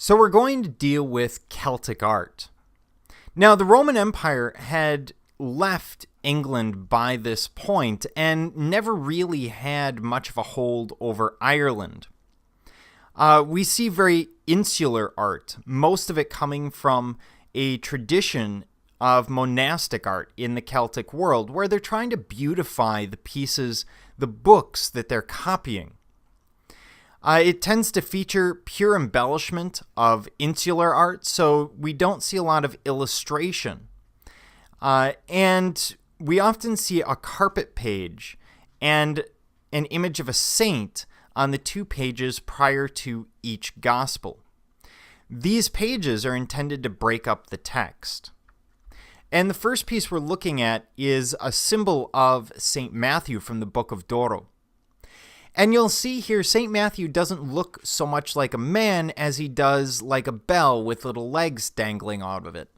So we're going to deal with Celtic art. Now, the Roman Empire had left England by this point and never really had much of a hold over Ireland. We see very insular art, most of it coming from a tradition of monastic art in the Celtic world, where they're trying to beautify the pieces, the books that they're copying. It tends to feature pure embellishment of insular art, so we don't see a lot of illustration. And we often see a carpet page and an image of a saint on the 2 pages prior to each gospel. These pages are intended to break up the text. And the first piece we're looking at is a symbol of St. Matthew from the Book of Durrow. And you'll see here, St. Matthew doesn't look so much like a man as he does like a bell with little legs dangling out of it.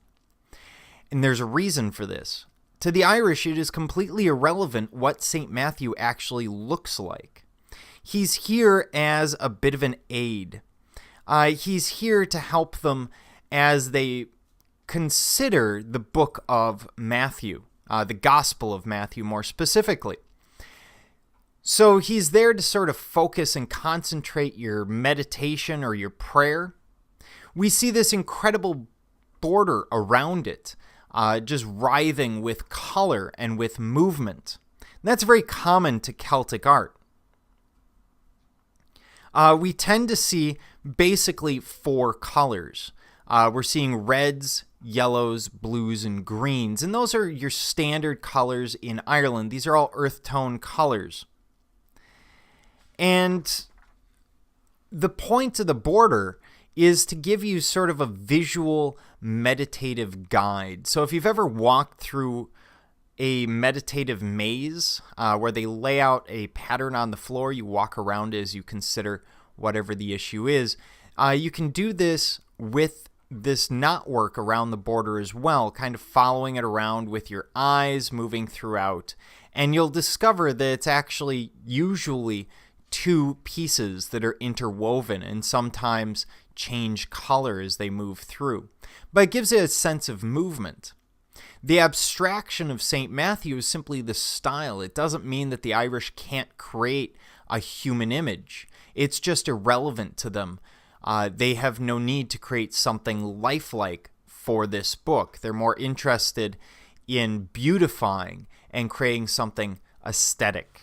And there's a reason for this. To the Irish, it is completely irrelevant what St. Matthew actually looks like. He's here as a bit of an aid. He's here to help them as they consider the book of Matthew, the Gospel of Matthew more specifically. So he's there to sort of focus and concentrate your meditation or your prayer. We see this incredible border around it, just writhing with color and with movement. And that's very common to Celtic art. We tend to see basically 4 colors. We're seeing reds, yellows, blues, and greens. And those are your standard colors in Ireland. These are all earth tone colors. And the point of the border is to give you sort of a visual meditative guide. So if you've ever walked through a meditative maze where they lay out a pattern on the floor, you walk around as you consider whatever the issue is, you can do this with this knotwork around the border as well, kind of following it around with your eyes moving throughout. And you'll discover that it's actually usually 2 pieces that are interwoven and sometimes change color as they move through. But it gives it a sense of movement. The abstraction of St. Matthew is simply the style. It doesn't mean that the Irish can't create a human image. It's just irrelevant to them. They have no need to create something lifelike for this book. They're more interested in beautifying and creating something aesthetic.